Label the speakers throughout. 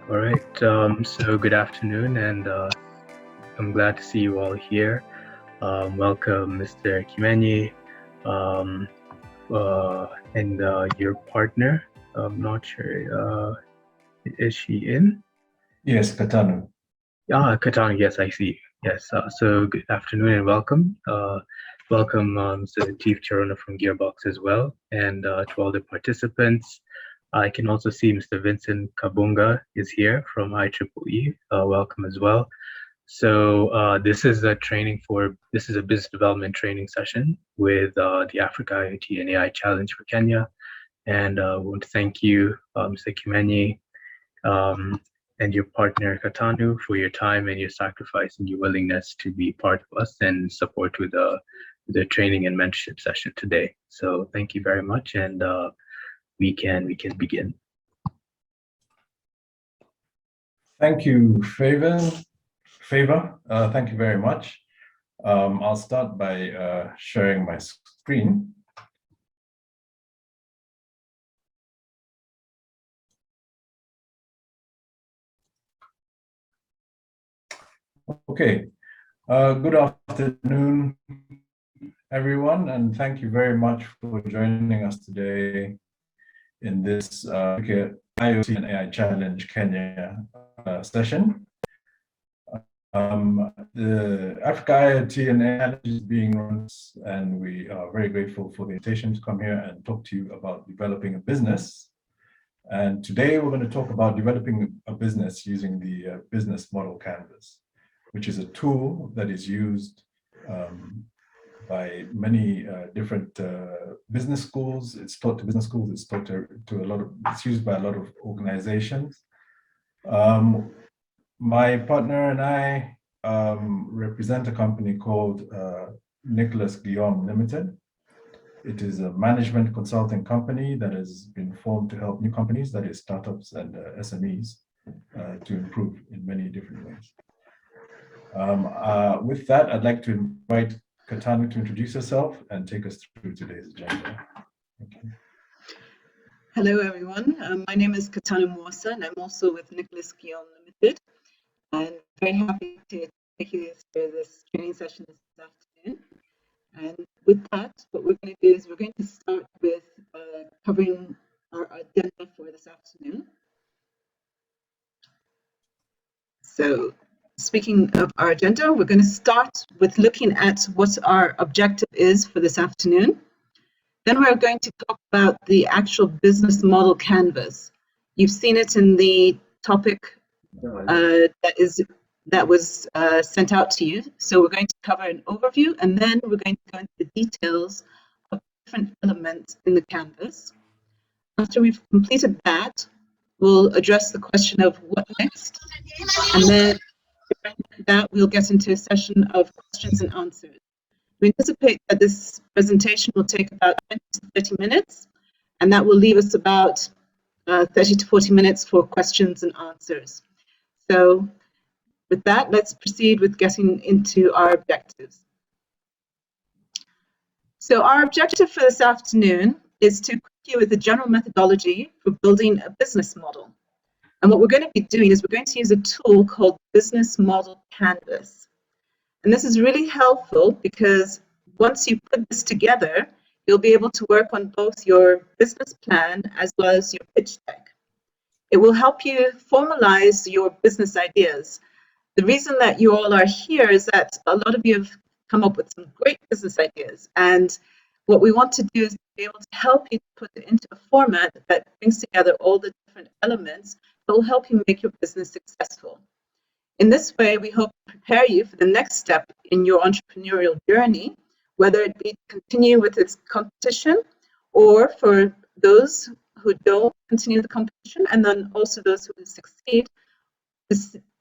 Speaker 1: All right. So good afternoon, and I'm glad to see you all here. Welcome, Mr. Kimenyi, um, and your partner. I'm not sure. Is she in?
Speaker 2: Yes, Katanu.
Speaker 1: Katana. Yes, I see. Yes. So good afternoon and welcome. Welcome, to Chief Charona from Gearbox as well, and to all the participants. I can also see Mr. Vincent Kabunga is here from IEEE. Welcome as well. So this is a business development training session with the Africa IoT and AI Challenge for Kenya. And I want to thank you, Mr. Kimenyi, um, and your partner Katanu for your time and your sacrifice and your willingness to be part of us and support with the training and mentorship session today. So thank you very much, and we can begin.
Speaker 2: Thank you, Favor. Thank you very much. I'll start by sharing my screen. Okay. Good afternoon, everyone, and thank you very much for joining us today in this IoT and AI Challenge Kenya session. The Africa IoT and AI Challenge is being run, and we are very grateful for the invitation to come here and talk to you about developing a business. And today we're going to talk about developing a business using the business model canvas, which is a tool that is used by many different business schools. It's taught to business schools. It's taught to a lot of. It's used by a lot of organizations. My partner and I represent a company called Nicolas-Guillaume Limited. It is a management consulting company that has been formed to help new companies, that is startups and SMEs, to improve in many different ways. With that, I'd like to invite Katanu to introduce herself and take us through today's agenda. Thank you.
Speaker 3: Hello, everyone. My name is Katanu Mwasa, and I'm also with Nicolas-Guillaume Limited. I'm very happy to take you through this training session this afternoon. And with that, what we're going to do is we're going to start with covering our agenda for this afternoon. So speaking of our agenda, we're going to start with looking at what our objective is for this afternoon. Then we're going to talk about the actual business model canvas. You've seen it in the topic that was sent out to you. So we're going to cover an overview, and then we're going to go into the details of different elements in the canvas. After we've completed that, we'll address the question of what next, and then after that we'll get into a session of questions and answers. We anticipate that this presentation will take about 20 to 30 minutes, and that will leave us about 30 to 40 minutes for questions and answers. So with that, let's proceed with getting into our objectives. So our objective for this afternoon is to equip you with a general methodology for building a business model. And what we're going to be doing is we're going to use a tool called Business Model Canvas. And this is really helpful because once you put this together, you'll be able to work on both your business plan as well as your pitch deck. It will help you formalize your business ideas. The reason that you all are here is that a lot of you have come up with some great business ideas. And what we want to do is be able to help you put it into a format that brings together all the different elements that will help you make your business successful. In this way, we hope to prepare you for the next step in your entrepreneurial journey, whether it be to continue with its competition or for those who don't continue the competition, and then also those who succeed, to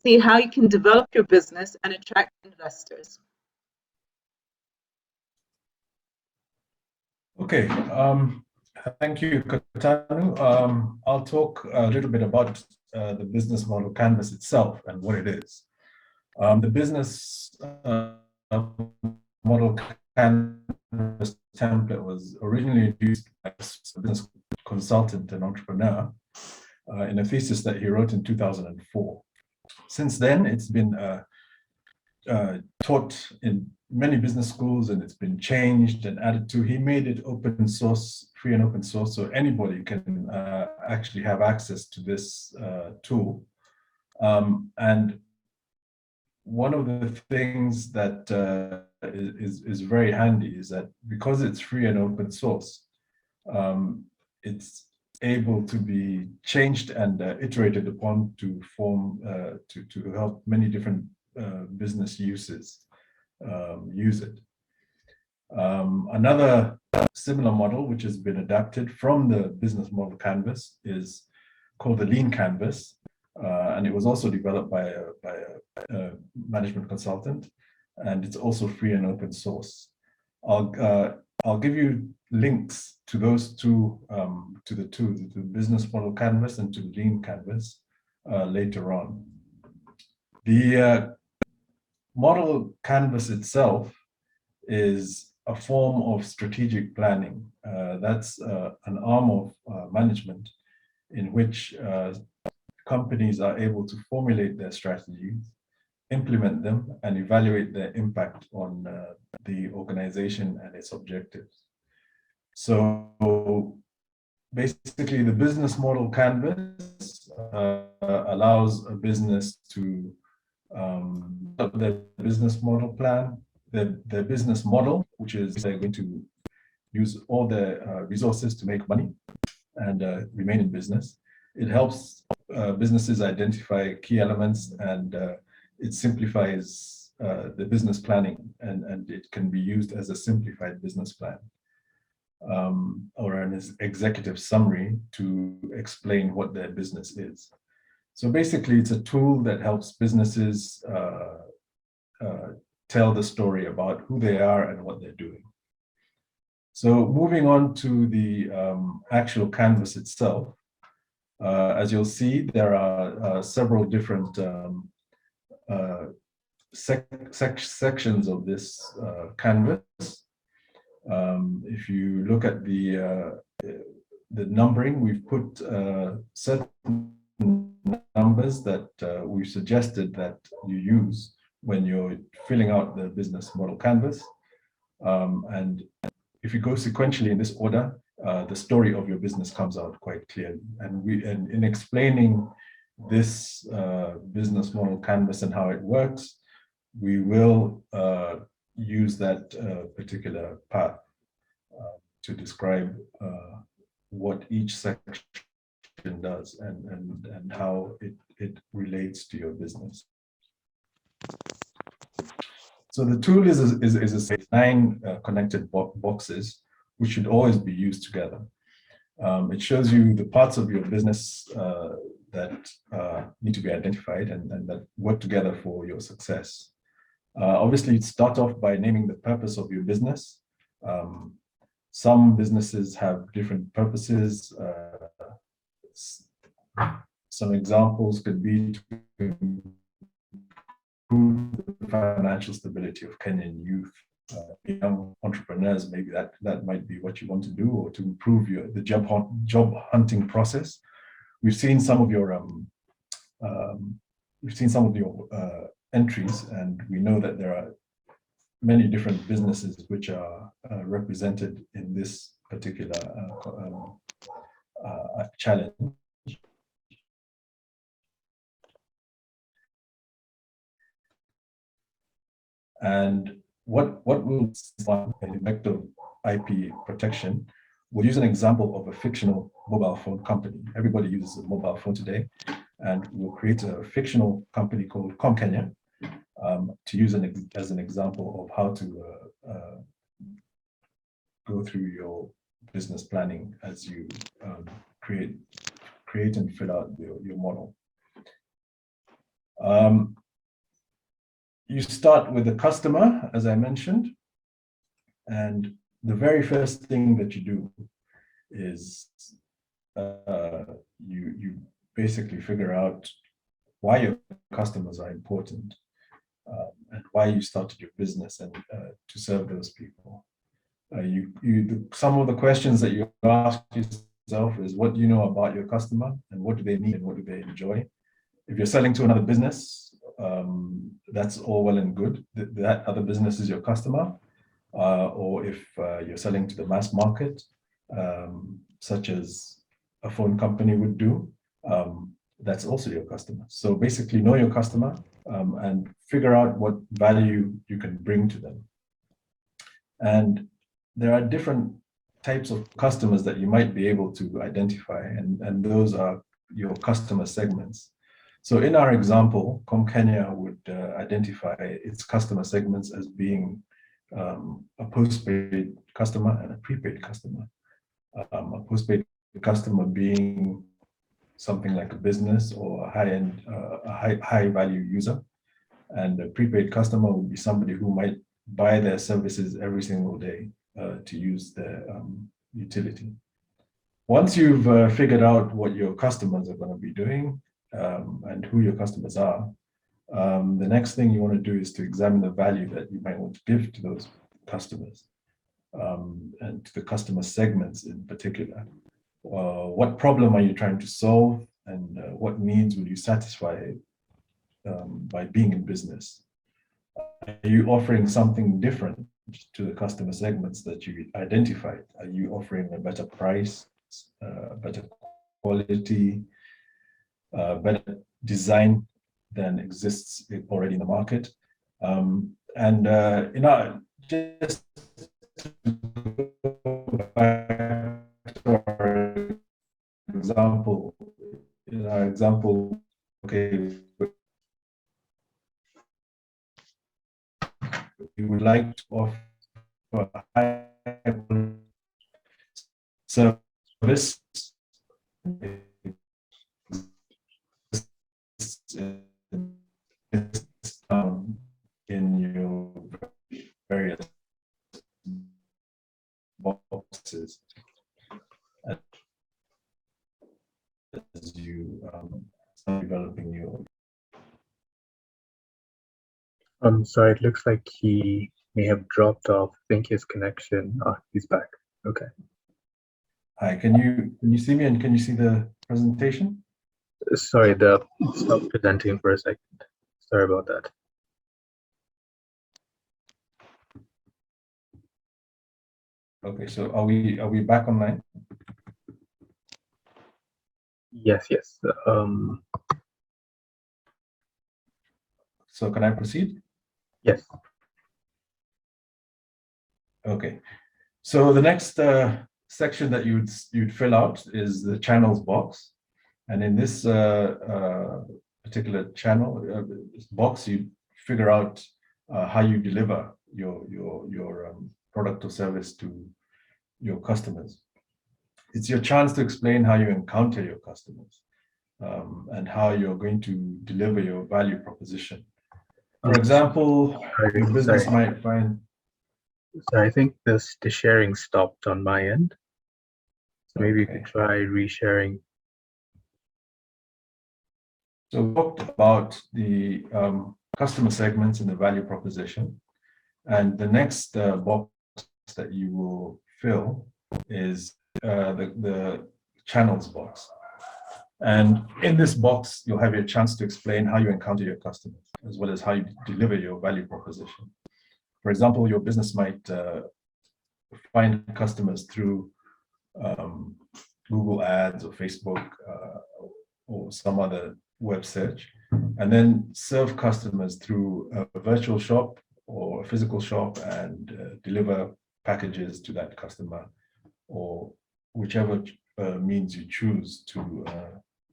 Speaker 3: see how you can develop your business and attract investors.
Speaker 2: Okay, thank you, Katanu. I'll talk a little bit about the business model canvas itself and what it is. The business model canvas template was originally used by a business consultant and entrepreneur in a thesis that he wrote in 2004. Since then, it's been taught in many business schools, and it's been changed and added to. He made it open source, free and open source, so anybody can actually have access to this tool. And one of the things that is very handy is that because it's free and open source, it's able to be changed and iterated upon to form to help many different business uses use it. Another similar model which has been adapted from the business model canvas is called the Lean Canvas, and it was also developed by a management consultant, and it's also free and open source. I'll give you links to those two, to the business model canvas and to the Lean Canvas later on. The model canvas itself is a form of strategic planning. That's an arm of management in which companies are able to formulate their strategies, implement them, and evaluate their impact on the organization and its objectives. So basically, the business model canvas allows a business to develop their business model plan, their business model, which is they're going to use all their resources to make money and remain in business. It helps businesses identify key elements, and it simplifies the business planning, and it can be used as a simplified business plan or an executive summary to explain what their business is. So basically, it's a tool that helps businesses tell the story about who they are and what they're doing. So moving on to the actual canvas itself, as you'll see, there are several different sections of this canvas. If you look at the numbering, we've put certain numbers that we've suggested that you use when you're filling out the business model canvas. And if you go sequentially in this order, the story of your business comes out quite clearly. And in explaining this business model canvas and how it works, we will use that particular path to describe what each section does and how it relates to your business. So the tool is 9 connected boxes, which should always be used together. It shows you the parts of your business that need to be identified and that work together for your success. Obviously, start off by naming the purpose of your business. Some businesses have different purposes. Some examples could be to improve the financial stability of Kenyan youth, young entrepreneurs. Maybe that might be what you want to do, or to improve the job hunting process. We've seen some of your entries, and we know that there are many different businesses which are represented in this particular challenge. And what will an impact of IP protection? We'll use an example of a fictional mobile phone company. Everybody uses a mobile phone today, and we'll create a fictional company called ComKenya to use as an example of how to go through your business planning as you create and fill out your model. You start with the customer, as I mentioned, and the very first thing that you do is you basically figure out why your customers are important and why you started your business and to serve those people. Some of the questions that you ask yourself is, what do you know about your customer, and what do they need and what do they enjoy? If you're selling to another business, that's all well and good. That other business is your customer. Or if you're selling to the mass market, such as a phone company would do, that's also your customer. So basically know your customer and figure out what value you can bring to them. And there are different types of customers that you might be able to identify, and those are your customer segments. So in our example, ComKenya would identify its customer segments as being a postpaid customer and a prepaid customer. A postpaid customer being something like a business or a high-end, high-value user, and a prepaid customer would be somebody who might buy their services every single day to use their utility. Once you've figured out what your customers are going to be doing and who your customers are, the next thing you want to do is to examine the value that you might want to give to those customers and to the customer segments in particular. What problem are you trying to solve, and what needs will you satisfy by being in business? Are you offering something different to the customer segments that you identified? Are you offering a better price, better quality, better design than exists already in the market? Just in our example, okay, we would like to offer a high service in your various boxes as you start developing your.
Speaker 1: Sorry, it looks like he may have dropped off. I think his connection. He's back. Okay.
Speaker 2: Hi, can you see me, and can you see the presentation?
Speaker 1: Sorry, stop presenting for a second. Sorry about that.
Speaker 2: Okay, so are we back online?
Speaker 1: Yes.
Speaker 2: So can I proceed?
Speaker 1: Yes.
Speaker 2: Okay. So the next section that you'd fill out is the channels box, and in this particular channel box, you figure out how you deliver your product or service to your customers. It's your chance to explain how you encounter your customers and how you're going to deliver your value proposition. For example, your business might find.
Speaker 1: Sorry, I think the sharing stopped on my end. So maybe you could try resharing.
Speaker 2: So we talked about the customer segments and the value proposition. And the next box that you will fill is the channels box. And in this box, you'll have your chance to explain how you encounter your customers, as well as how you deliver your value proposition. For example, your business might find customers through Google Ads or Facebook or some other web search, and then serve customers through a virtual shop or a physical shop and deliver packages to that customer, or whichever means you choose to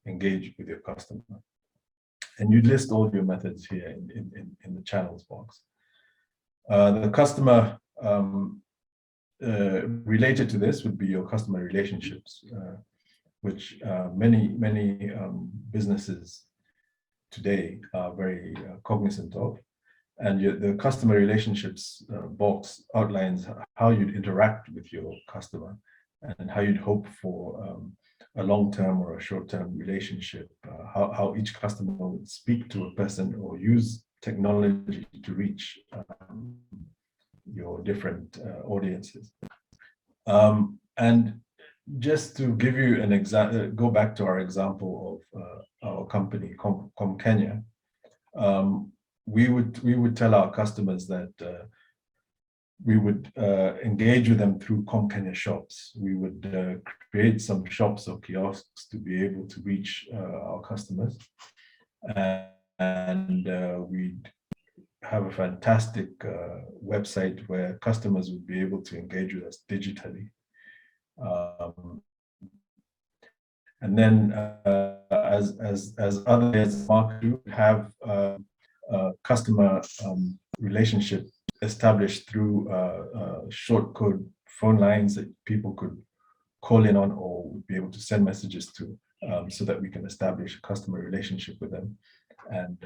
Speaker 2: engage with your customer. And you list all your methods here in the channels box. The customer related to this would be your customer relationships, which many businesses today are very cognizant of. And the customer relationships box outlines how you'd interact with your customer and how you'd hope for a long-term or a short-term relationship, how each customer would speak to a person or use technology to reach your different audiences. And just to give you an example, go back to our example of our company, Com Kenya. We would tell our customers that we would engage with them through Com Kenya shops. We would create some shops or kiosks to be able to reach our customers, and we'd have a fantastic website where customers would be able to engage with us digitally. And then as others do, have customer relationship established through short code phone lines that people could call in on or would be able to send messages to, so that we can establish a customer relationship with them. And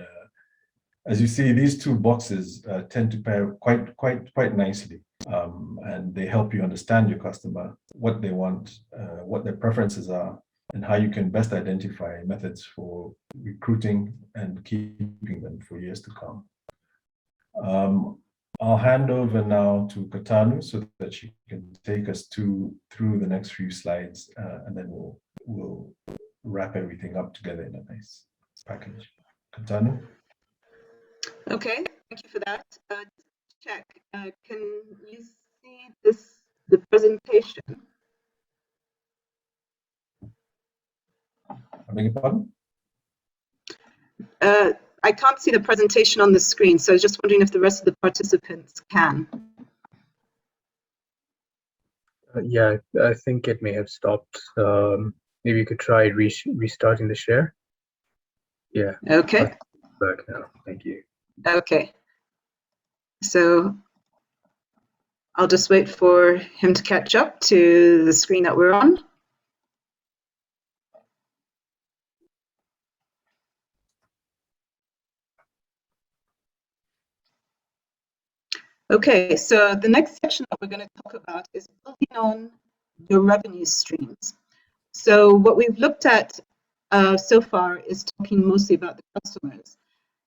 Speaker 2: as you see, these two boxes tend to pair quite nicely, and they help you understand your customer, what they want, what their preferences are, and how you can best identify methods for recruiting and keeping them for years to come. I'll hand over now to Katanu so that she can take us through the next few slides, and then we'll wrap everything up together in a nice package. Katanu?
Speaker 3: Okay, thank you for that. Check. Can you see the presentation?
Speaker 2: I beg your pardon?
Speaker 3: I can't see the presentation on the screen, so I was just wondering if the rest of the participants can.
Speaker 1: Yeah, I think it may have stopped. Maybe you could try restarting the share. Yeah.
Speaker 3: Okay.
Speaker 1: Back now. Thank you.
Speaker 3: Okay. So I'll just wait for him to catch up to the screen that we're on. Okay, so the next section that we're going to talk about is building on your revenue streams. So what we've looked at so far is talking mostly about the customers.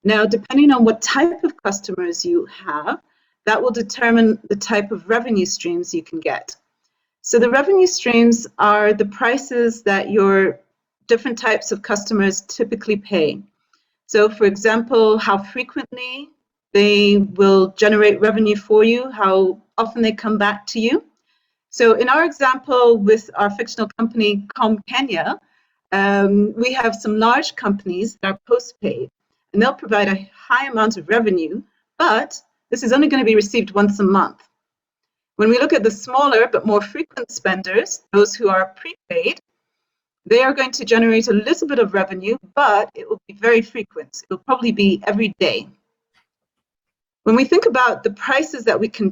Speaker 3: Now, depending on what type of customers you have, that will determine the type of revenue streams you can get. So the revenue streams are the prices that your different types of customers typically pay. So for example, how frequently they will generate revenue for you, how often they come back to you. So in our example with our fictional company, Com Kenya, we have some large companies that are postpaid, and they'll provide a high amount of revenue, but this is only going to be received once a month. When we look at the smaller but more frequent spenders, those who are prepaid, they are going to generate a little bit of revenue, but it will be very frequent. It will probably be every day. When we think about the prices that we can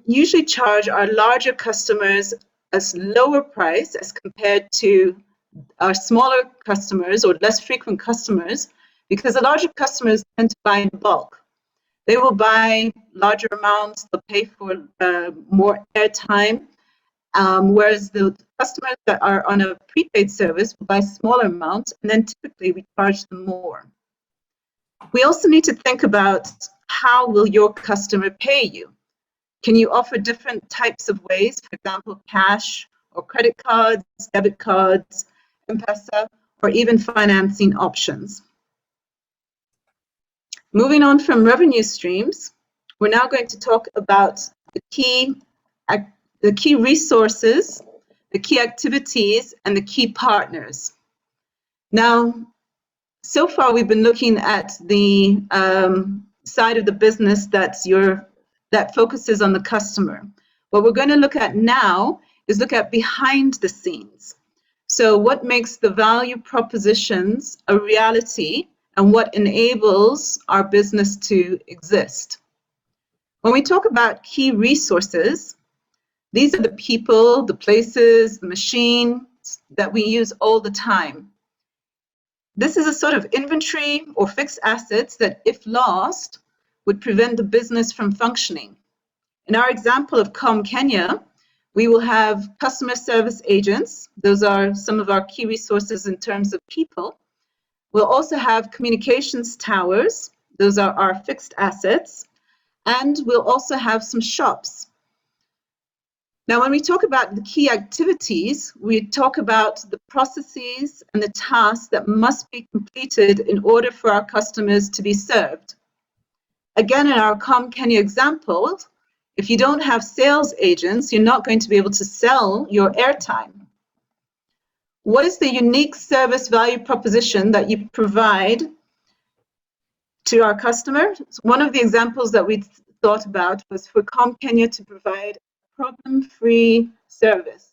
Speaker 3: usually charge our larger customers a lower price as compared to our smaller customers or less frequent customers, because the larger customers tend to buy in bulk. They will buy larger amounts, they'll pay for more airtime, whereas the customers that are on a prepaid service will buy smaller amounts, and then typically we charge them more. We also need to think about how will your customer pay you? Can you offer different types of ways, for example, cash or credit cards, debit cards, M-Pesa, or even financing options? Moving on from revenue streams, we're now going to talk about the key resources, the key activities, and the key partners. Now, so far we've been looking at the side of the business that focuses on the customer. What we're going to look at now is look at behind the scenes. So what makes the value propositions a reality and what enables our business to exist? When we talk about key resources, these are the people, the places, the machines that we use all the time. This is a sort of inventory or fixed assets that, if lost, would prevent the business from functioning. In our example of Com Kenya, we will have customer service agents. Those are some of our key resources in terms of people. We'll also have communications towers. Those are our fixed assets. And we'll also have some shops. Now, when we talk about the key activities, we talk about the processes and the tasks that must be completed in order for our customers to be served. Again, in our Kenya example, if you don't have sales agents, you're not going to be able to sell your airtime. What is the unique service value proposition that you provide to our customers? One of the examples that we thought about was for Kenya to provide problem-free service.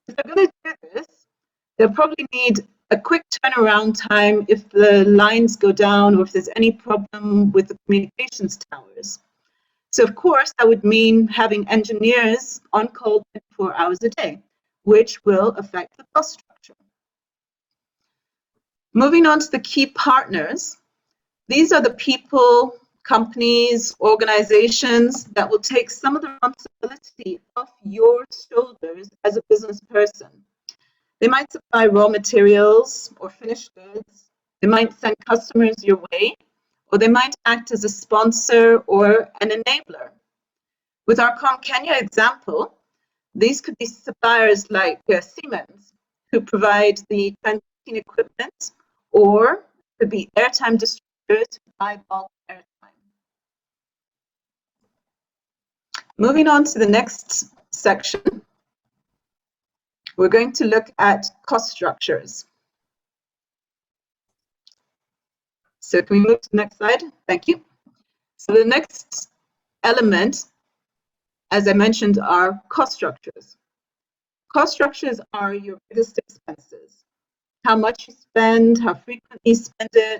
Speaker 3: If they're going to do this, they'll probably need a quick turnaround time if the lines go down or if there's any problem with the communications towers. So of course, that would mean having engineers on call 24 hours a day, which will affect the cost structure. Moving on to the key partners, these are the people, companies, organizations that will take some of the responsibility off your shoulders as a business person. They might supply raw materials or finished goods. They might send customers your way, or they might act as a sponsor or an enabler. With our Kenya example, these could be suppliers like Siemens, who provide the transmitting equipment, or could be airtime distributors who buy bulk airtime. Moving on to the next section, we're going to look at cost structures. So can we move to the next slide? Thank you. So the next element, as I mentioned, are cost structures. Cost structures are your biggest expenses. How much you spend, how frequently you spend it,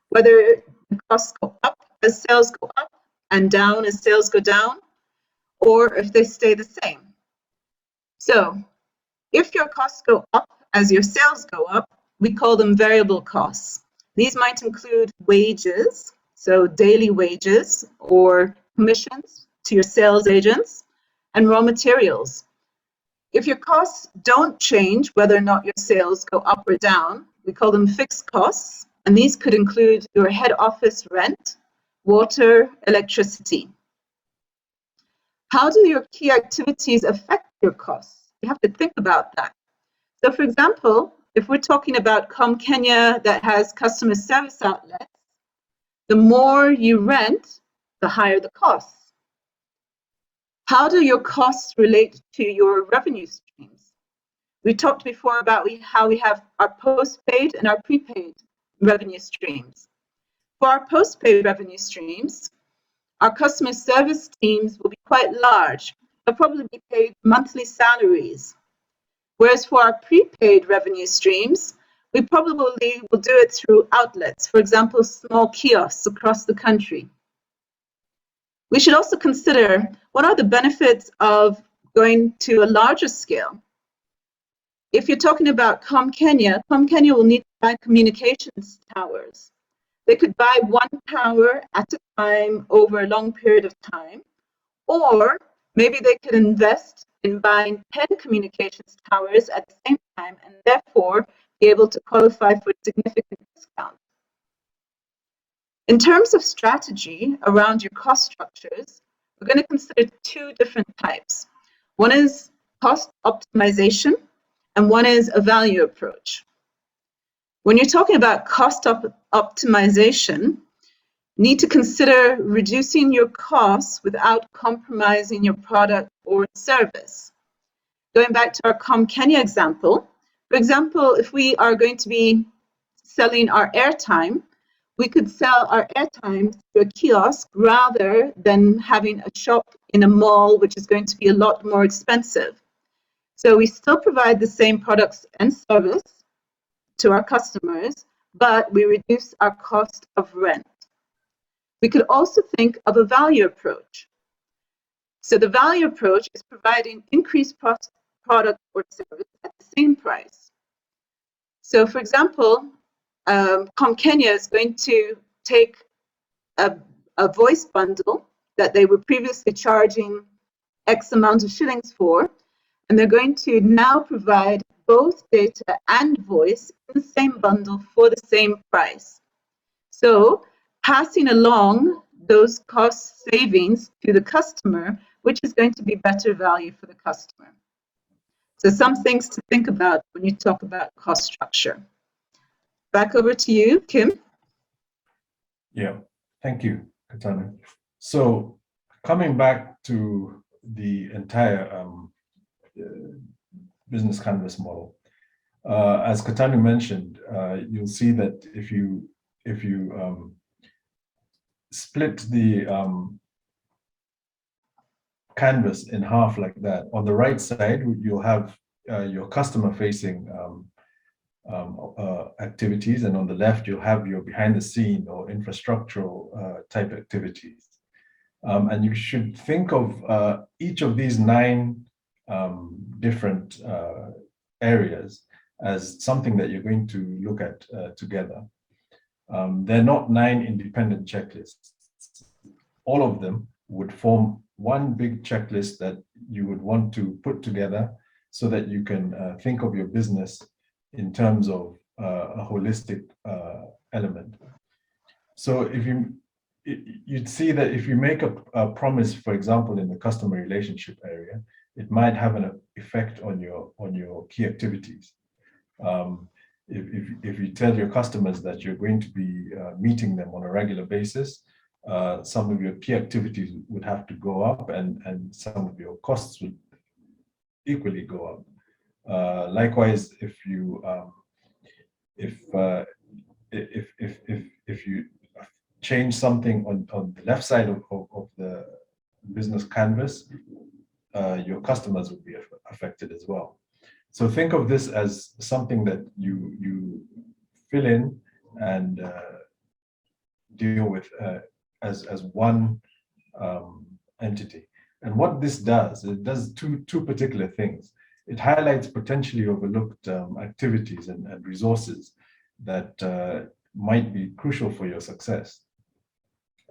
Speaker 3: whether the costs go up as sales go up and down as sales go down, or if they stay the same. So if your costs go up as your sales go up, we call them variable costs. These might include wages, so daily wages or commissions to your sales agents, and raw materials. If your costs don't change, whether or not your sales go up or down, we call them fixed costs, and these could include your head office rent, water, electricity. How do your key activities affect your costs? You have to think about that. So for example, if we're talking about Kenya that has customer service outlets, the more you rent, the higher the costs. How do your costs relate to your revenue streams? We talked before about how we have our postpaid and our prepaid revenue streams. For our postpaid revenue streams, our customer service teams will be quite large. They'll probably be paid monthly salaries. Whereas for our prepaid revenue streams, we probably will do it through outlets, for example, small kiosks across the country. We should also consider what are the benefits of going to a larger scale. If you're talking about Kenya will need to buy communications towers. They could buy one tower at a time over a long period of time, or maybe they could invest in buying 10 communications towers at the same time and therefore be able to qualify for a significant discount. In terms of strategy around your cost structures, we're going to consider two different types. One is cost optimization, and one is a value approach. When you're talking about cost optimization, you need to consider reducing your costs without compromising your product or service. Going back to our Kenya example, for example, if we are going to be selling our airtime, we could sell our airtime through a kiosk rather than having a shop in a mall, which is going to be a lot more expensive. So we still provide the same products and service to our customers, but we reduce our cost of rent. We could also think of a value approach. So the value approach is providing increased product or service at the same price. So for example, Kenya is going to take a voice bundle that they were previously charging X amount of shillings for, and they're going to now provide both data and voice in the same bundle for the same price. So passing along those cost savings to the customer which is going to be better value for the customer? So some things to think about when you talk about cost structure. Back over to you, Kim.
Speaker 2: Yeah, thank you, Katana. So coming back to the entire business canvas model, as Katana mentioned, you'll see that if you split the canvas in half like that, on the right side you'll have your customer-facing activities, and on the left you'll have your behind-the-scene or infrastructural type activities. And you should think of each of these 9 different areas as something that you're going to look at together. They're not 9 independent checklists. All of them would form one big checklist that you would want to put together so that you can think of your business in terms of a holistic element. So if you'd see that if you make a promise, for example, in the customer relationship area, it might have an effect on your key activities. If you tell your customers that you're going to be meeting them on a regular basis, some of your key activities would have to go up, and some of your costs would equally go up. Likewise, if you change something on the left side of the business canvas, your customers would be affected as well. So think of this as something that you fill in and deal with as one entity. And what this does, it does two particular things. It highlights potentially overlooked activities and resources that might be crucial for your success.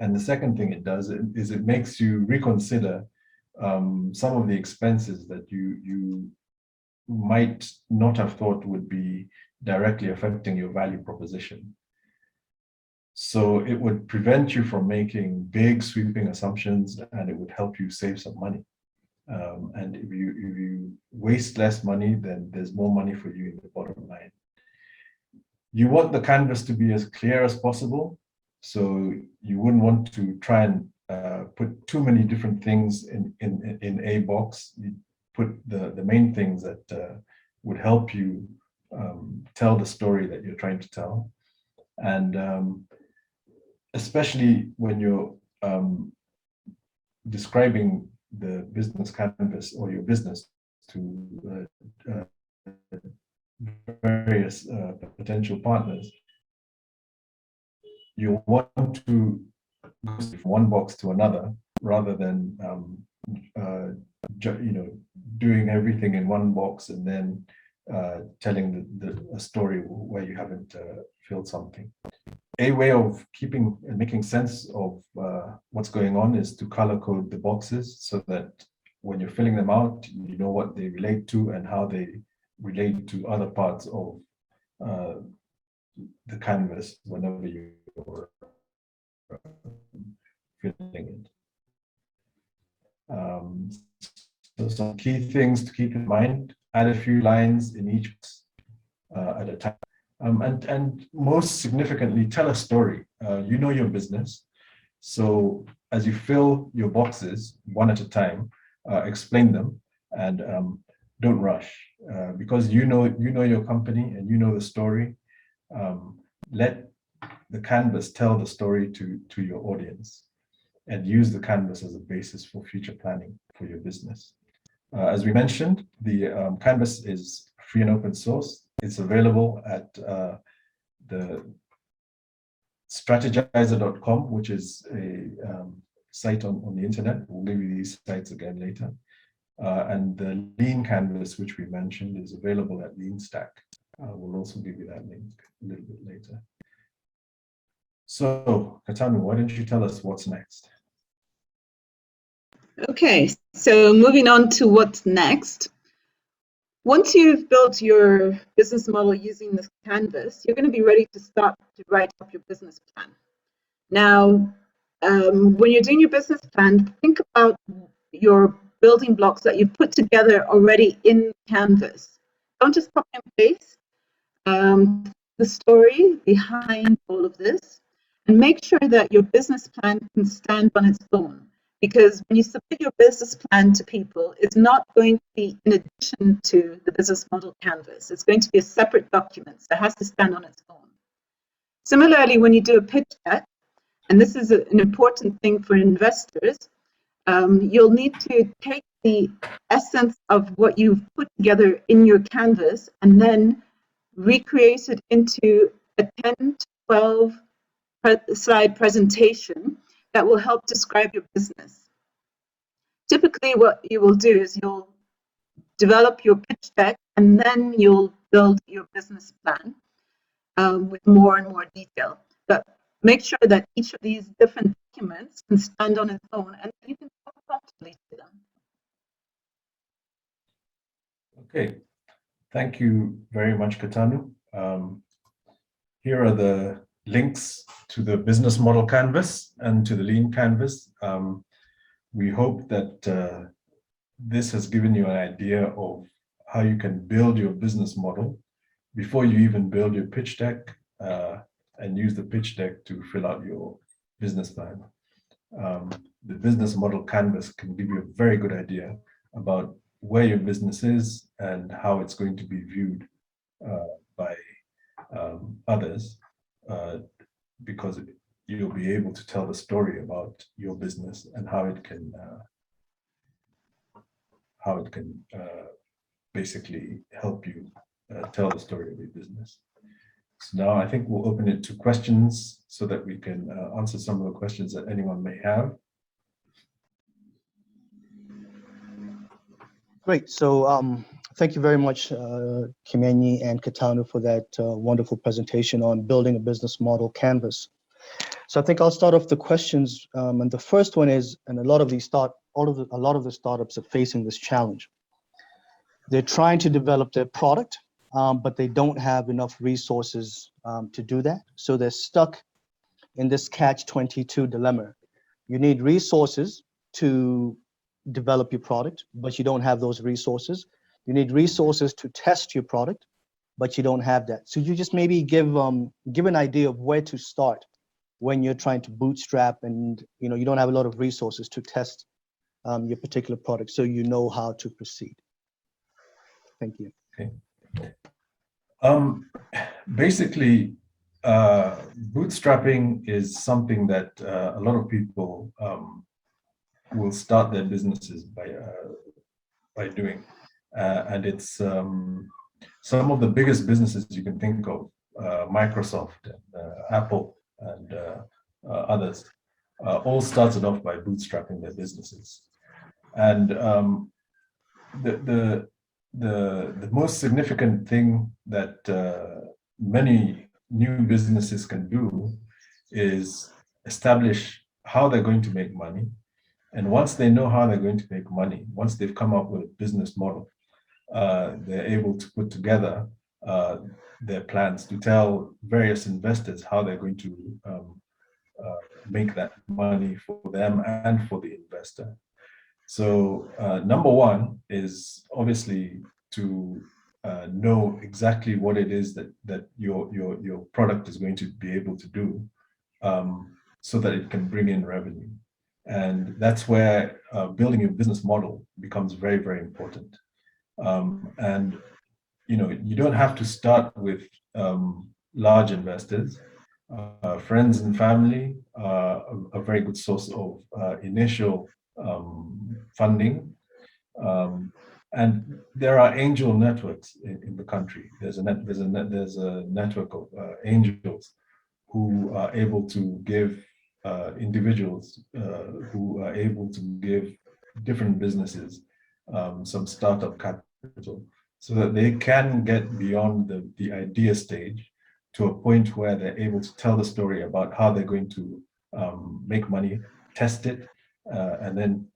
Speaker 2: And the second thing it does is it makes you reconsider some of the expenses that you might not have thought would be directly affecting your value proposition. So it would prevent you from making big sweeping assumptions, and it would help you save some money. And if you waste less money, then there's more money for you in the bottom line. You want the canvas to be as clear as possible, so you wouldn't want to try and put too many different things in a box. You put the main things that would help you tell the story that you're trying to tell. And especially when you're describing the business canvas or your business to various potential partners, you want to go from one box to another rather than doing everything in one box and then telling a story where you haven't filled something. A way of keeping and making sense of what's going on is to color code the boxes so that when you're filling them out, you know what they relate to and how they relate to other parts of the canvas whenever you're filling it. So some key things to keep in mind: add a few lines in each at a time. And most significantly, tell a story. You know your business, so as you fill your boxes one at a time, explain them and don't rush, because you know your company and you know the story. Let the canvas tell the story to your audience, and use the canvas as a basis for future planning for your business. As we mentioned, the canvas is free and open source. It's available at the strategizer.com, which is a site on the internet. We'll give you these sites again later. And the Lean canvas, which we mentioned, is available at LeanStack. We'll also give you that link a little bit later. So, Katami, why don't you tell us what's next?
Speaker 3: Okay, so moving on to what's next. Once you've built your business model using this canvas, you're going to be ready to start to write up your business plan. Now, when you're doing your business plan, think about your building blocks that you've put together already in Canvas. Don't just copy and paste the story behind all of this, and make sure that your business plan can stand on its own. Because when you submit your business plan to people, it's not going to be in addition to the business model canvas. It's going to be a separate document that has to stand on its own. Similarly, when you do a pitch deck, and this is an important thing for investors, you'll need to take the essence of what you've put together in your canvas and then recreate it into a 10 to 12 slide presentation that will help describe your business. Typically, what you will do is you'll develop your pitch deck and then you'll build your business plan with more and more detail. But make sure that each of these different documents can stand on its own and you can talk comfortably to them.
Speaker 2: Okay, thank you very much, Katanu. Here are the links to the business model canvas and to the lean canvas. We hope that this has given you an idea of how you can build your business model before you even build your pitch deck and use the pitch deck to fill out your business plan. The business model canvas can give you a very good idea about where your business is and how it's going to be viewed by others, because you'll be able to tell the story about your business and how it can basically help you tell the story of your business. So now I think we'll open it to questions so that we can answer some of the questions that anyone may have.
Speaker 4: Great. So thank you very much, Kimenyi and Katanu, for that wonderful presentation on building a business model canvas. So I think I'll start off the questions, and the first one is, and a lot of the startups are facing this challenge. They're trying to develop their product, but they don't have enough resources to do that. So they're stuck in this catch-22 dilemma. You need resources to develop your product, but you don't have those resources. You need resources to test your product, but you don't have that. So you just maybe give an idea of where to start when you're trying to bootstrap and you don't have a lot of resources to test your particular product, so you know how to proceed. Thank you.
Speaker 2: Okay. Basically, bootstrapping is something that a lot of people will start their businesses by doing, and it's some of the biggest businesses you can think of, Microsoft, and, Apple, and others, all started off by bootstrapping their businesses. And the most significant thing that many new businesses can do is establish how they're going to make money. And once they know how they're going to make money, once they've come up with a business model, they're able to put together their plans to tell various investors how they're going to make that money for them and for the investor. So number one is obviously to know exactly what it is that your product is going to be able to do, so that it can bring in revenue. And that's where building a business model becomes very, very important. And you don't have to start with large investors. Friends and family are a very good source of initial funding. And there are angel networks in the country. There's a network of angels who are able to give individuals who are able to give different businesses some startup capital, so that they can get beyond the idea stage to a point where they're able to tell the story about how they're going to make money, test it, and then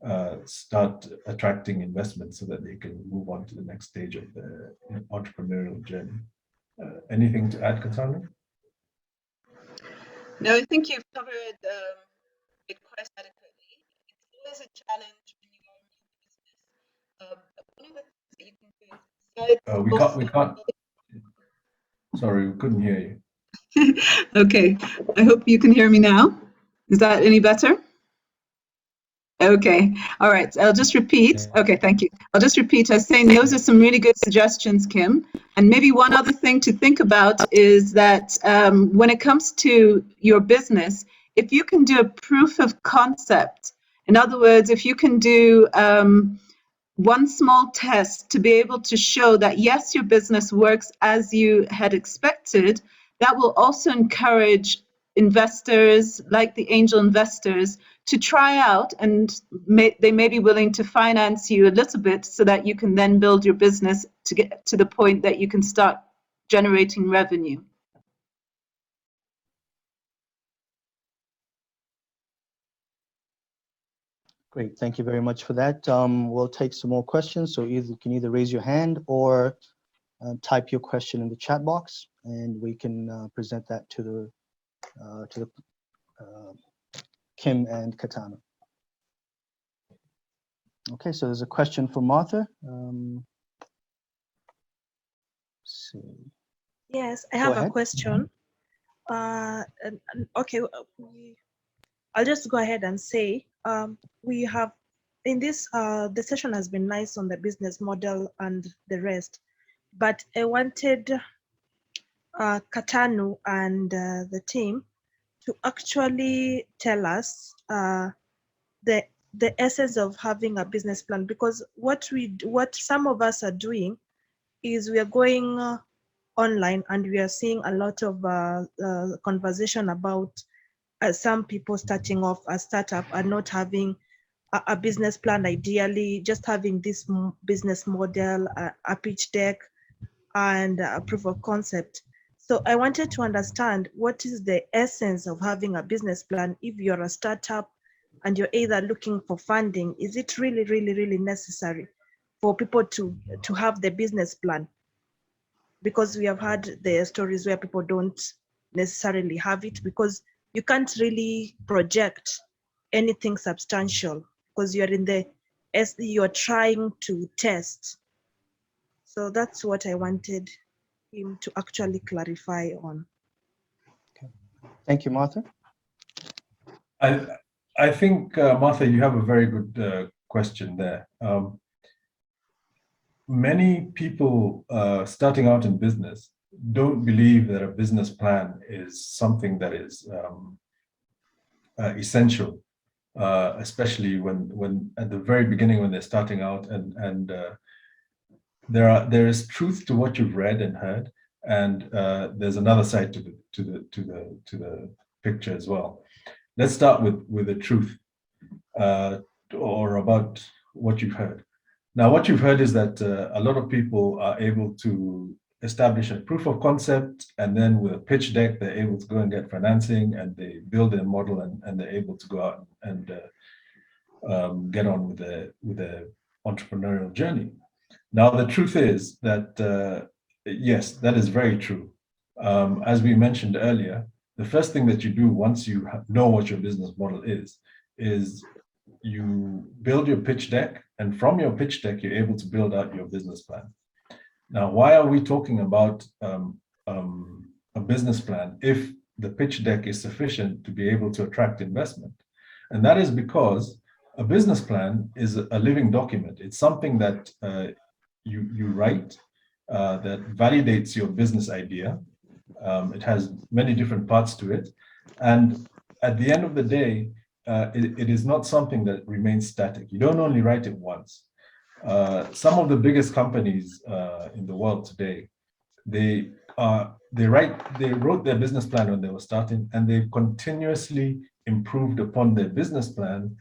Speaker 2: start attracting investment so that they can move on to the next stage of the entrepreneurial journey. Anything to add, Katanu?
Speaker 3: No, I think you've covered it quite adequately. It's always a challenge when you are
Speaker 2: We can't. Sorry, we couldn't hear you.
Speaker 3: Okay, I hope you can hear me now. Is that any better? Okay, all right, I'll just repeat. Okay, thank you. I'll just repeat. I was saying those are some really good suggestions, Kim. And maybe one other thing to think about is that when it comes to your business, if you can do a proof of concept, in other words, if you can do one small test to be able to show that, yes, your business works as you had expected, that will also encourage investors, like the angel investors, to try out, and they may be willing to finance you a little bit so that you can then build your business to get to the point that you can start generating revenue.
Speaker 4: Great, thank you very much for that. We'll take some more questions. So you can either raise your hand or type your question in the chat box, and we can present that to the Kim and Katana. Okay, so there's a question for Martha. See.
Speaker 5: Yes, I have a question. Okay, I'll just go ahead and say we have in this the session has been nice on the business model and the rest, but I wanted Katanu and the team to actually tell us the essence of having a business plan, because what some of us are doing is we are going online and we are seeing a lot of conversation about some people starting off a startup and not having a business plan, ideally just having this business model, a pitch deck, and a proof of concept. So I wanted to understand what is the essence of having a business plan if you're a startup and you're either looking for funding. Is it really, really, really necessary for people to have the business plan? Because we have had the stories where people don't necessarily have it, because you can't really project anything substantial because you're in the you're trying to test. So that's what I wanted him to actually clarify on.
Speaker 4: Okay. Thank you, Martha.
Speaker 2: I think, Martha, you have a very good question there. Many people starting out in business don't believe that a business plan is something that is essential, especially when at the very beginning when they're starting out, and there is truth to what you've read and heard, and there's another side to the picture as well. Let's start with the truth, or about what you've heard. Now, what you've heard is that a lot of people are able to establish a proof of concept, and then with a pitch deck, they're able to go and get financing, and they build their model, and they're able to go out and get on with the entrepreneurial journey. Now, the truth is that, yes, that is very true. As we mentioned earlier, the first thing that you do once you know what your business model is you build your pitch deck, and from your pitch deck, you're able to build out your business plan. Now, why are we talking about a business plan if the pitch deck is sufficient to be able to attract investment? And that is because a business plan is a living document. It's something that you write that validates your business idea. It has many different parts to it. And at the end of the day, it is not something that remains static. You don't only write it once. Some of the biggest companies in the world today, they wrote their business plan when they were starting, and they've continuously improved upon their business plan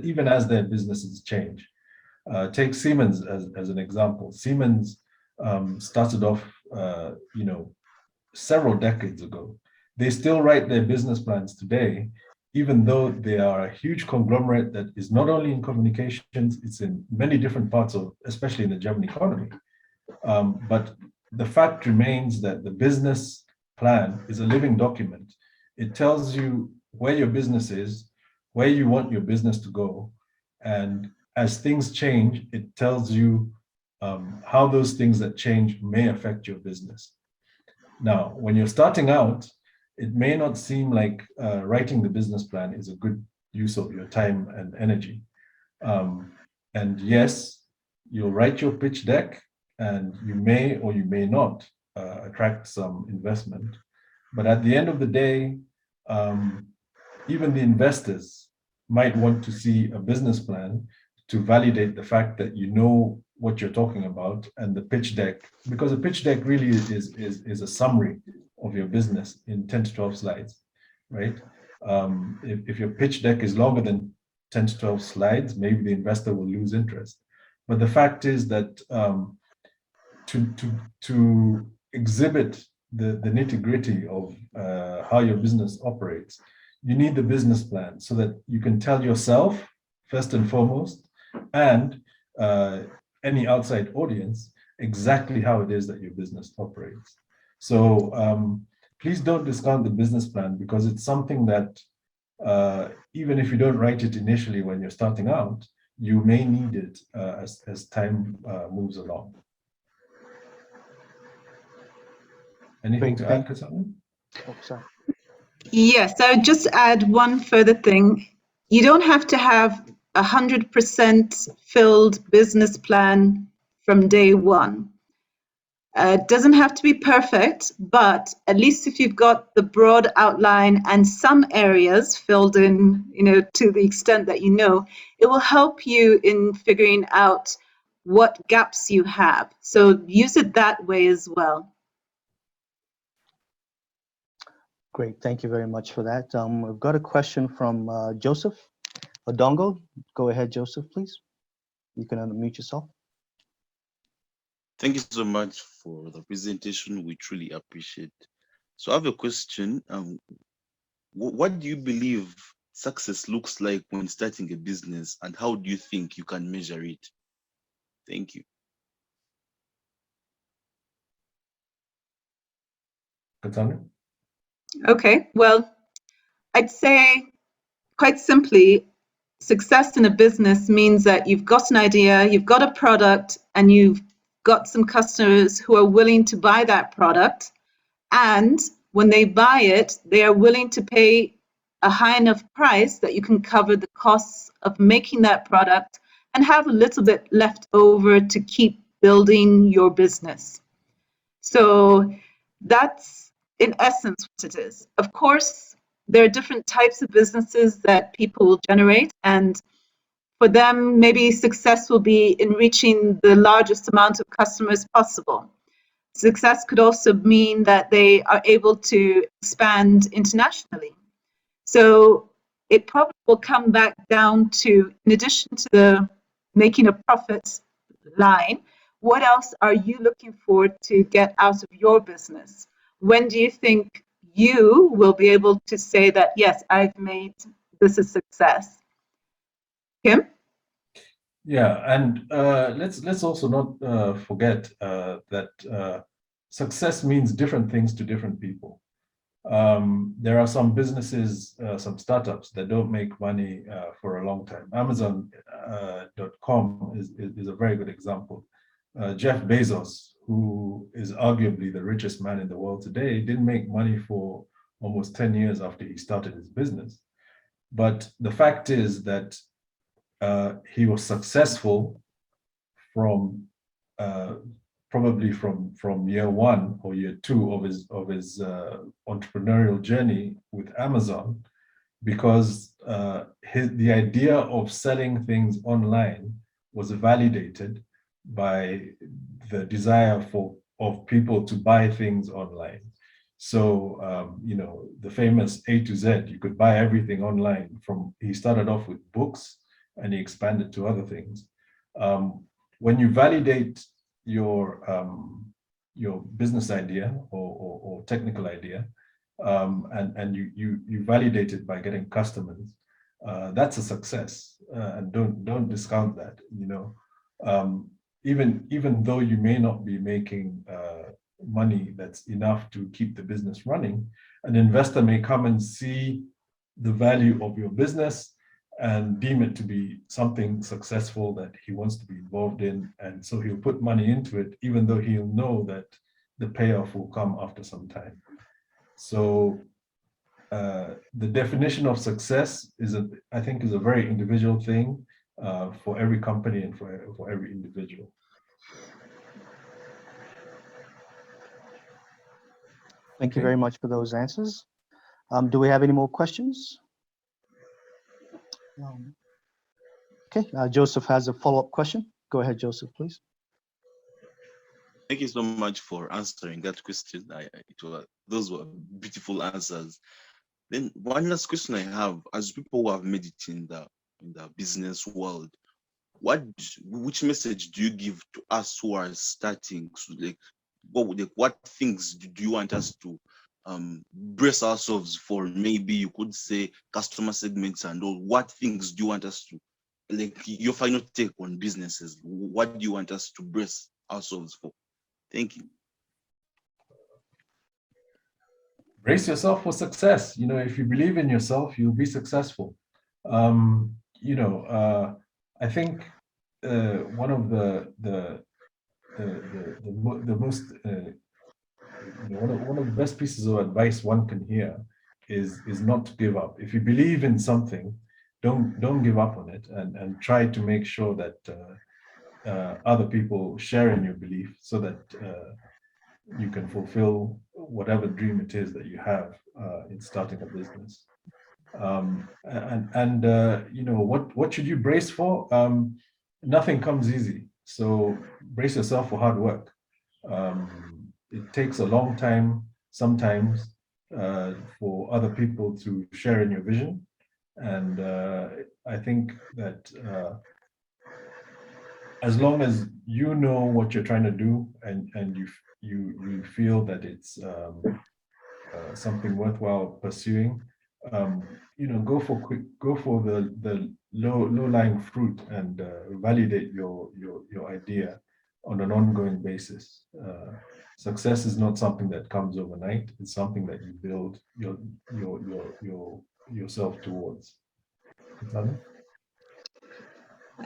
Speaker 2: even as their businesses change. Take Siemens as an example. Siemens started off, several decades ago. They still write their business plans today, even though they are a huge conglomerate that is not only in communications, it's in many different parts of, especially in the German economy. But the fact remains that the business plan is a living document. It tells you where your business is, where you want your business to go. And as things change, it tells you how those things that change may affect your business. Now, when you're starting out, it may not seem like writing the business plan is a good use of your time and energy. And yes, you'll write your pitch deck, and you may or you may not attract some investment. But at the end of the day, even the investors might want to see a business plan to validate the fact that you know what you're talking about, and the pitch deck, because a pitch deck really is a summary of your business in 10 to 12 slides, right? If your pitch deck is longer than 10 to 12 slides, maybe the investor will lose interest. But the fact is that to exhibit the nitty-gritty of how your business operates, you need the business plan so that you can tell yourself, first and foremost, and any outside audience, exactly how it is that your business operates. So please don't discount the business plan, because it's something that even if you don't write it initially when you're starting out, you may need it as time moves along. Anything to add, Kasana?
Speaker 4: Oh, sorry.
Speaker 3: Yes, I would just add one further thing. You don't have to have 100% filled business plan from day one. It doesn't have to be perfect, but at least if you've got the broad outline and some areas filled in, to the extent that it will help you in figuring out what gaps you have. So use it that way as well.
Speaker 4: Great, thank you very much for that. We've got a question from Joseph Odongo. Go ahead, Joseph, please. You can unmute yourself.
Speaker 6: Thank you so much for the presentation. We truly appreciate. So I have a question. What do you believe success looks like when starting a business, and how do you think you can measure it? Thank you.
Speaker 2: Katana?
Speaker 3: Okay, well, I'd say quite simply, success in a business means that you've got an idea, you've got a product, and you've got some customers who are willing to buy that product. And when they buy it, they are willing to pay a high enough price that you can cover the costs of making that product and have a little bit left over to keep building your business. So that's in essence what it is. Of course, there are different types of businesses that people will generate, and for them, maybe success will be in reaching the largest amount of customers possible. Success could also mean that they are able to expand internationally. So it probably will come back down to, in addition to the making a profit line, what else are you looking for to get out of your business? When do you think you will be able to say that, yes, I've made this a success? Kim?
Speaker 2: Yeah, and let's also not forget that success means different things to different people. There are some businesses, some startups that don't make money for a long time. Amazon.com is a very good example. Jeff Bezos, who is arguably the richest man in the world today, didn't make money for almost 10 years after he started his business. But the fact is that he was successful from probably from year one or year two of his entrepreneurial journey with Amazon, because the idea of selling things online was validated by the desire of people to buy things online. So the famous A to Z, you could buy everything online. He started off with books and he expanded to other things. When you validate your business idea or technical idea, and you validate it by getting customers, that's a success. And don't discount that. Even though you may not be making money that's enough to keep the business running, an investor may come and see the value of your business and deem it to be something successful that he wants to be involved in. And so he'll put money into it, even though he'll know that the payoff will come after some time. So the definition of success I think is a very individual thing for every company and for every individual.
Speaker 4: Thank you very much for those answers. Do we have any more questions? Okay, Joseph has a follow-up question. Go ahead, Joseph, please.
Speaker 6: Thank you so much for answering that question. Those were beautiful answers. Then one last question I have, as people who have made it in the business world, which message do you give to us who are starting? So what things do you want us to brace ourselves for? Maybe you could say customer segments and all. What things do you want us to, like your final take on businesses? What do you want us to brace ourselves for? Thank you.
Speaker 2: Brace yourself for success. If you believe in yourself, you'll be successful. I think one of the most one of the best pieces of advice one can hear is not to give up. If you believe in something, don't give up on it, and try to make sure that other people share in your belief, so that you can fulfill whatever dream it is that you have in starting a business. What should you brace for? Nothing comes easy, so brace yourself for hard work. It takes a long time sometimes for other people to share in your vision, and I think that as long as you know what you're trying to do, and you feel that it's something worthwhile pursuing, go for the low-lying fruit, and validate your idea on an ongoing basis. Success is not something that comes overnight. It's something that you build yourself towards.
Speaker 3: I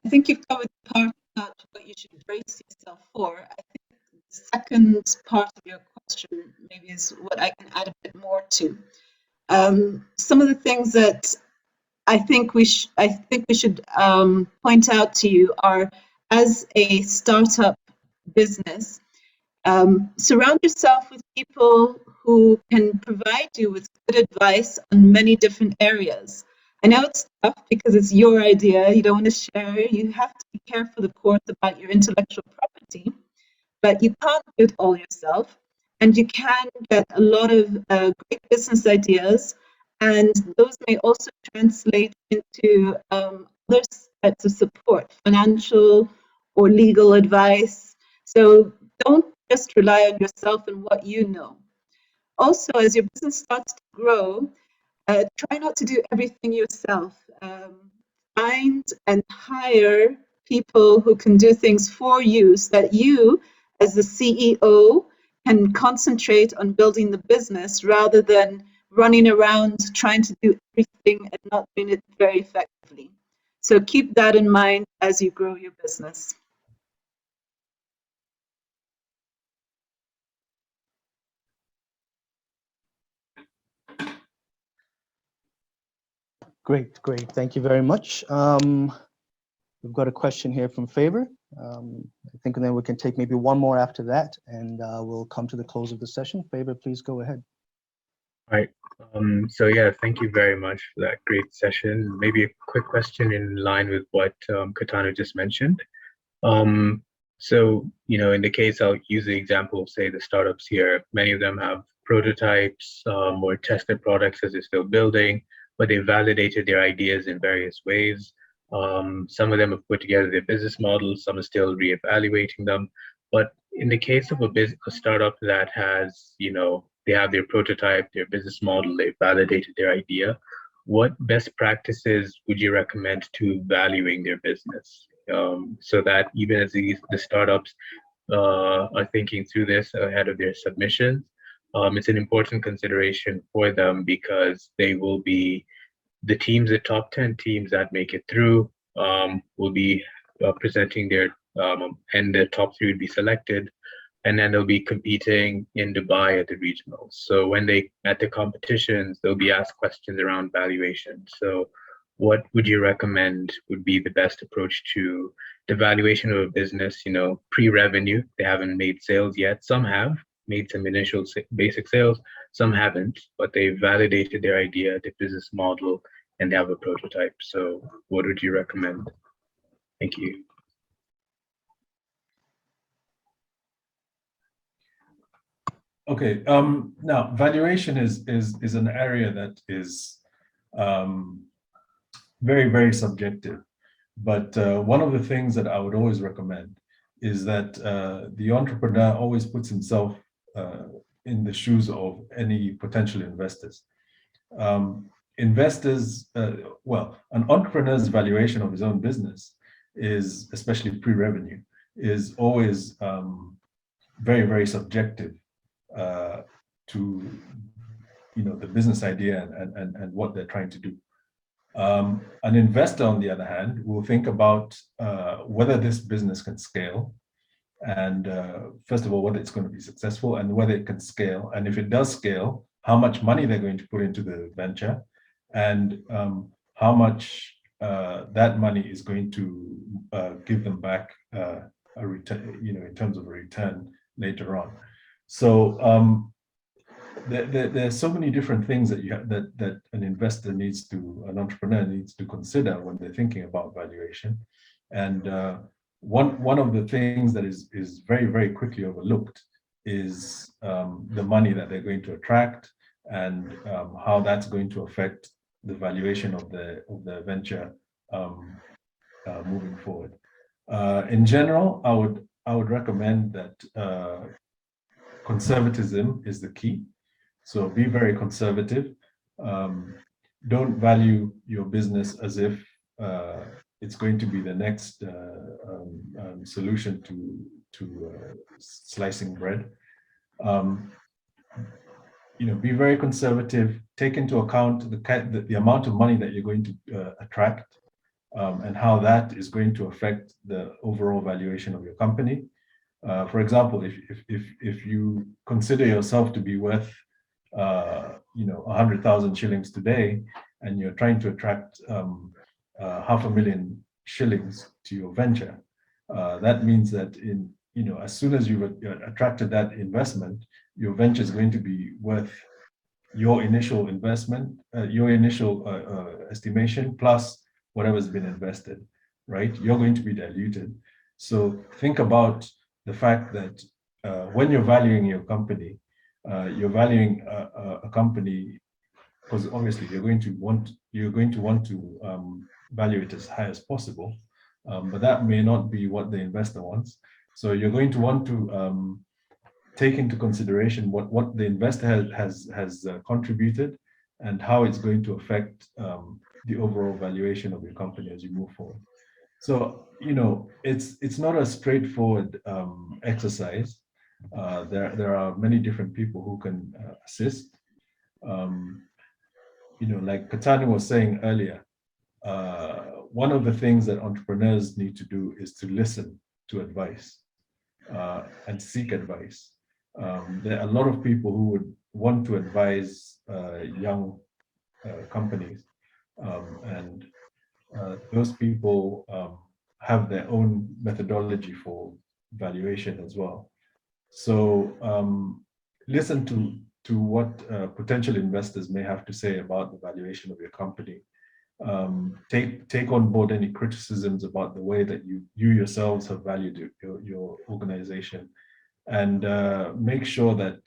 Speaker 3: think you've covered part of what you should brace yourself for. I think the second part of your question maybe is what I can add a bit more to. Some of the things that I think we should point out to you are, as a startup business, surround yourself with people who can provide you with good advice on many different areas. I know it's tough because it's your idea, you don't want to share, you have to be careful, of course, about your intellectual property, but you can't do it all yourself, and you can get a lot of great business ideas, and those may also translate into other types of support, financial or legal advice. So don't just rely on yourself and what you know. Also, as your business starts to grow, try not to do everything yourself. Find and hire people who can do things for you, so that you, as the CEO, can concentrate on building the business rather than running around trying to do everything and not doing it very effectively. So keep that in mind as you grow your business.
Speaker 4: Great. Thank you very much. We've got a question here from Favor. I think then we can take maybe one more after that, and we'll come to the close of the session. Favor, please go ahead.
Speaker 1: All right. So yeah, thank you very much for that great session. Maybe a quick question in line with what Katana just mentioned. So, in the case, I'll use the example of, say, the startups here. Many of them have prototypes or tested products as they're still building, but they validated their ideas in various ways. Some of them have put together their business models, some are still reevaluating them. But in the case of a startup that has, they have their prototype, their business model, they've validated their idea, what best practices would you recommend to valuing their business? So that even as the startups are thinking through this ahead of their submissions, it's an important consideration for them, because they will be the teams, the top 10 teams that make it through, will be presenting their, and the top 3 would be selected, and then they'll be competing in Dubai at the regionals. So when they, at the competitions, they'll be asked questions around valuation. So what would you recommend would be the best approach to the valuation of a business, pre-revenue? They haven't made sales yet. Some have made some initial basic sales, some haven't, but they've validated their idea, their business model, and they have a prototype. So what would you recommend? Thank you.
Speaker 2: Okay. Now, valuation is an area that is very, very subjective. But one of the things that I would always recommend is that the entrepreneur always puts himself in the shoes of any potential investors. Investors, an entrepreneur's valuation of his own business is, especially pre-revenue, is always very, very subjective to the business idea and what they're trying to do. An investor, on the other hand, will think about whether this business can scale, and first of all, whether it's going to be successful and whether it can scale, and if it does scale, how much money they're going to put into the venture, and how much that money is going to give them back a return, in terms of a return later on. So there are so many different things that that an investor an entrepreneur needs to consider when they're thinking about valuation. And one of the things that is very, very quickly overlooked is the money that they're going to attract, and how that's going to affect the valuation of the venture moving forward. In general, I would recommend that conservatism is the key. So be very conservative. Don't value your business as if it's going to be the next solution to slicing bread. Be very conservative. Take into account the amount of money that you're going to attract, and how that is going to affect the overall valuation of your company. For example, if you consider yourself to be worth 100,000 shillings today, and you're trying to attract 500,000 shillings to your venture, that means that as soon as you've attracted that investment, your venture is going to be worth your initial investment, your initial estimation, plus whatever's been invested, right? You're going to be diluted. So think about the fact that when you're valuing your company, you're valuing a company, because obviously you're going to want to value it as high as possible, but that may not be what the investor wants. So you're going to want to take into consideration what the investor has contributed, and how it's going to affect the overall valuation of your company as you move forward. So it's not a straightforward exercise. There are many different people who can assist. Like Katani was saying earlier, one of the things that entrepreneurs need to do is to listen to advice and seek advice. There are a lot of people who would want to advise young companies, and those people have their own methodology for valuation as well. So listen to what potential investors may have to say about the valuation of your company. Take on board any criticisms about the way that you yourselves have valued your organization, and make sure that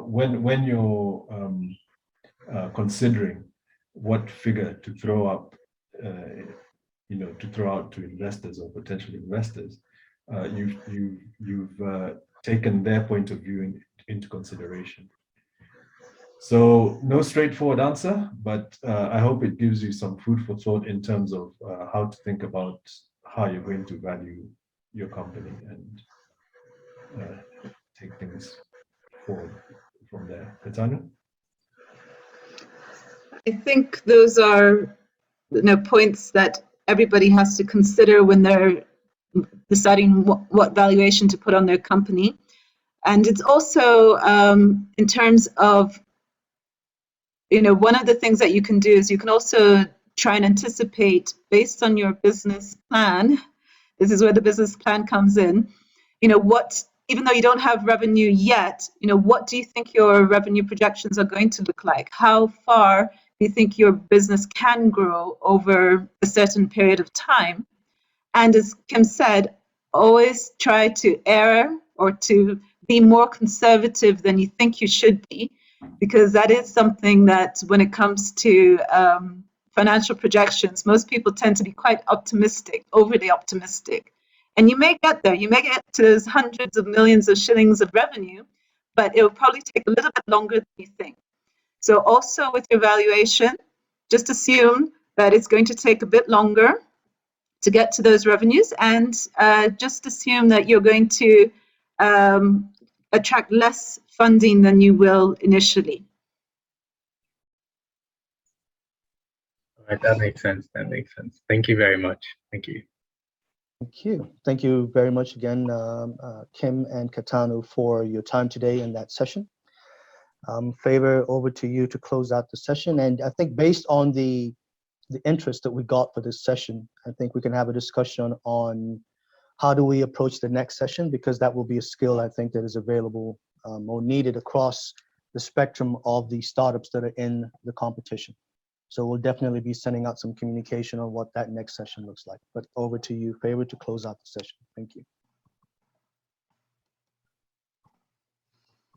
Speaker 2: when you're considering what figure to throw up, to throw out to investors or potential investors, you've taken their point of view into consideration. So no straightforward answer, but I hope it gives you some food for thought in terms of how to think about how you're going to value your company, and take things forward from there. Katana?
Speaker 3: I think those are points that everybody has to consider when they're deciding what valuation to put on their company. And it's also in terms of, one of the things that you can do is you can also try and anticipate based on your business plan. This is where the business plan comes in. Even though you don't have revenue yet, what do you think your revenue projections are going to look like? How far do you think your business can grow over a certain period of time? And as Kim said, always try to err or to be more conservative than you think you should be, because that is something that when it comes to financial projections, most people tend to be quite optimistic, overly optimistic. And you may get there, you may get to those hundreds of millions of shillings of revenue, but it will probably take a little bit longer than you think. So also with your valuation, just assume that it's going to take a bit longer to get to those revenues, and just assume that you're going to attract less funding than you will initially.
Speaker 1: All right, that makes sense. That makes sense. Thank you very much. Thank you.
Speaker 4: Thank you. Thank you very much again, Kim and Katanu, for your time today in that session. Favor, over to you to close out the session. And I think based on the interest that we got for this session, I think we can have a discussion on how do we approach the next session, because that will be a skill I think that is available or needed across the spectrum of the startups that are in the competition. So we'll definitely be sending out some communication on what that next session looks like. But over to you, Favor, to close out the session. Thank you.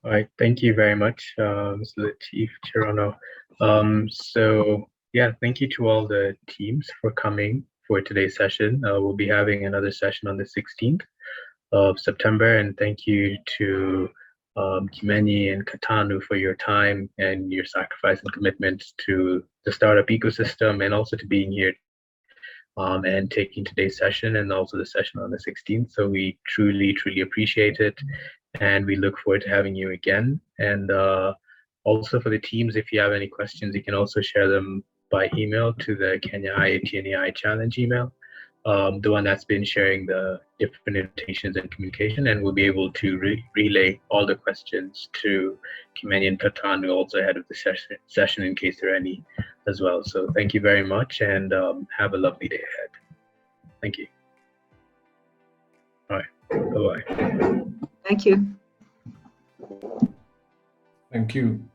Speaker 1: All right, thank you very much, Mr. Latif Chirano. So yeah, thank you to all the teams for coming for today's session. We'll be having another session on the 16th of September, and thank you to Kimeni and Katanu for your time and your sacrifice and commitment to the startup ecosystem, and also to being here and taking today's session and also the session on the 16th. So we truly, truly appreciate it, and we look forward to having you again. And also for the teams, if you have any questions, you can also share them by email to the Kenya IoT and AI Challenge email, the one that's been sharing the different invitations and communication, and we'll be able to relay all the questions to Kimeni and Katanu also ahead of the session in case there are any as well. So thank you very much, and have a lovely day ahead. Thank you. All right, bye-bye.
Speaker 3: Thank you.
Speaker 2: Thank you.